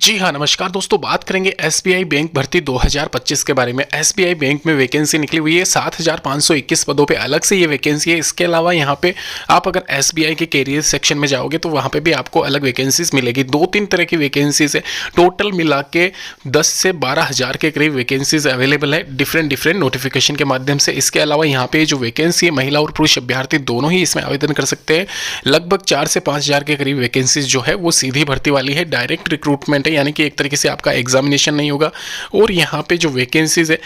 जी हाँ, नमस्कार दोस्तों। बात करेंगे एसबीआई बैंक भर्ती 2025 के बारे में। एसबीआई बैंक में वैकेंसी निकली हुई है 7521 पदों पे अलग से ये वैकेंसी है। इसके अलावा यहाँ पे आप अगर एसबीआई के कैरियर सेक्शन में जाओगे तो वहाँ पे भी आपको अलग वैकेंसीज मिलेगी। दो तीन तरह की वैकेंसीज है, टोटल मिला के 10 से 12 हज़ार के करीब वैकेंसीज अवेलेबल है डिफरेंट नोटिफिकेशन के माध्यम से। इसके अलावा यहाँ पे जो वैकेंसी है, महिला और पुरुष अभ्यर्थी दोनों ही इसमें आवेदन कर सकते हैं। लगभग 4 से 5 हज़ार के करीब वैकेंसीज जो है वो सीधी भर्ती वाली है, डायरेक्ट रिक्रूटमेंट है, यानी कि एक तरीके से आपका एग्जामिनेशन नहीं होगा। और यहाँ पे जो वैकेंसीज है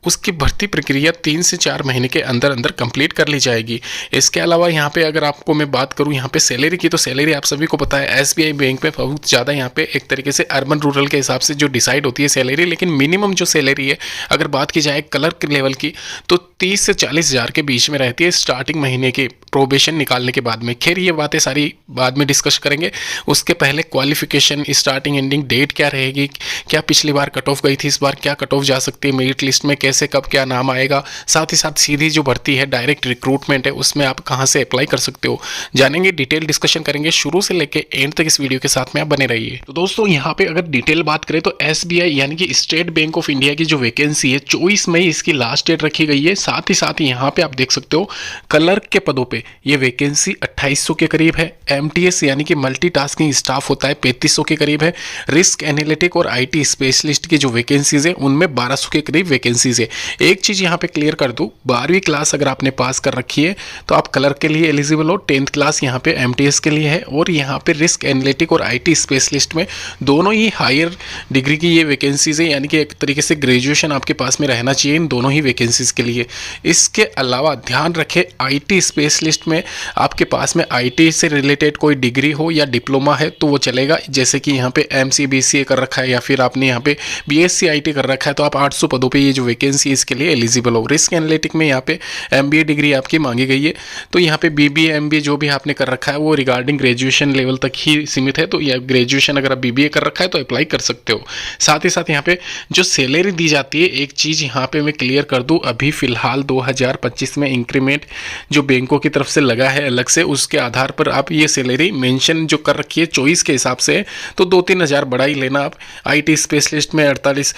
उसकी भर्ती प्रक्रिया 3 से 4 महीने के अंदर अंदर कंप्लीट कर ली जाएगी। इसके अलावा यहाँ पे अगर आपको मैं बात करूँ यहाँ पे सैलरी की, तो सैलरी आप सभी को पता है एसबीआई बैंक में बहुत ज़्यादा यहाँ पे एक तरीके से अर्बन रूरल के हिसाब से जो डिसाइड होती है सैलरी, लेकिन मिनिमम जो सैलरी है अगर बात की जाए क्लर्क लेवल की तो 30 से 40 हज़ार के बीच में रहती है स्टार्टिंग महीने की प्रोबेशन निकालने के बाद में। खैर ये बातें सारी बाद में डिस्कस करेंगे। उसके पहले क्वालिफिकेशन, स्टार्टिंग एंडिंग डेट क्या रहेगी, क्या पिछली बार कट ऑफ गई थी, इस बार क्या कट ऑफ जा सकती है, मेरिट लिस्ट में कैसे कब क्या नाम आएगा, साथ ही साथ सीधी जो भर्ती है डायरेक्ट रिक्रूटमेंट है उसमें आप कहां से अप्लाई कर सकते हो, जानेंगे, डिटेल डिस्कशन करेंगे। शुरू से लेकर एंड तक इस वीडियो के साथ में आप बने रहिए। तो दोस्तों यहाँ पे अगर डिटेल बात करें तो एसबीआई यानी कि स्टेट बैंक ऑफ इंडिया की जो वैकेंसी है 24 मई इसकी लास्ट डेट रखी गई है। साथ ही यहाँ पे आप देख सकते हो क्लर्क के पदों पे ये वैकेंसी 2800 के करीब है। एमटीएस यानी कि मल्टीटास्किंग स्टाफ होता है 3500 के करीब है। रिस्क एनालिटिक और आईटी स्पेशलिस्ट की जो वैकेंसीज है उनमें 1200 के करीब वैकेंसीज है। एक चीज यहाँ पे क्लियर कर दूं, 12वीं क्लास अगर आपने पास कर रखी है तो आप क्लर्क के लिए एलिजिबल हो। 10th क्लास यहाँ पे एमटीएस के लिए है और यहाँ पे रिस्क एनालिटिक और आईटी स्पेशलिस्ट में दोनों ही हायर डिग्री की ये वैकेंसीज है, यानी कि एक तरीके से ग्रेजुएशन आपके पास में रहना चाहिए इन दोनों ही वैकेंसीज के लिए। इसके अलावा ध्यान रखें आईटी स्पेशलिस्ट में आपके पास में आईटी से रिलेटेड कोई डिग्री हो या डिप्लोमा है तो वो चलेगा, जैसे कि यहाँ पे एमसीबीसीए कर रखा है या फिर आपने यहाँ पे बीएससी आईटी कर रखा है तो आप 800 पदों पे ये जो वैकेंसी है इसके लिए एलिजिबल हो। रिस्क एनालिटिक में यहाँ पे एमबीए डिग्री आपकी मांगी गई है, तो यहाँ पे बीबीए एमबीए जो भी आपने कर रखा है वो रिगार्डिंग ग्रेजुएशन लेवल तक ही सीमित है, तो यह ग्रेजुएशन अगर आप बीबीए कर रखा है तो अप्लाई कर सकते हो। साथ ही साथ यहाँ पे जो सैलरी दी जाती है, एक चीज़ यहाँ पे मैं क्लियर कर दूँ, अभी फिलहाल 2025 में इंक्रीमेंट जो बैंकों की तरफ से लगा है अलग से, उसके आधार पर आप ये सैलरी मेंशन जो कर रखी है चॉइस के हिसाब से, तो 2-3 हज़ार बढ़ा ही लेना आप। आईटी स्पेशलिस्ट में 38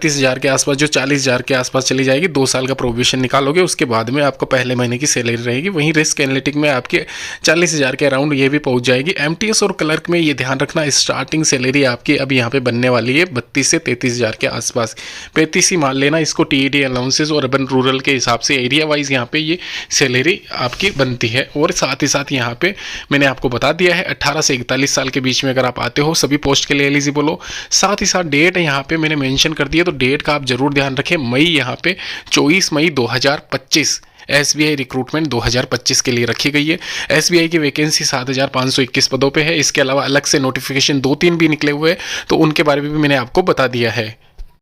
हज़ार के आसपास, जो 40 हज़ार के आसपास चली जाएगी। 2 साल का प्रोबेशन निकालोगे उसके बाद में आपको पहले महीने की सैलरी रहेगी। वहीं रिस्क एनालिटिक में आपके 40 हज़ार के अराउंड ये भी पहुंच जाएगी। एमटीएस और क्लर्क में ये ध्यान रखना स्टार्टिंग सैलरी आपकी अब यहाँ पे बनने वाली है 32 से 33 हज़ार के आसपास। 35 ही मान लेना इसको, टीईडी अलाउंसेस और अर्बन रूरल के हिसाब से एरिया वाइज यहाँ पे ये सैलरी आपकी बनती है। और साथ ही साथ यहाँ पे मैंने आपको बता दिया है 18 से 41 साल के बीच में अगर आप आते हो सभी पोस्ट के लिए एलिजिबल हो। साथ ही साथ डेट यहाँ पे मैंने मेंशन कर दिया, तो डेट का आप जरूर ध्यान रखें। मई यहाँ पे 24 मई 2025 एसबीआई रिक्रूटमेंट 2025 के लिए रखी गई है। एसबीआई की वैकेंसी 7521 पदों पे है। इसके अलावा अलग से नोटिफिकेशन 2-3 भी निकले हुए हैं, तो उनके बारे में भी मैंने आपको बता दिया है।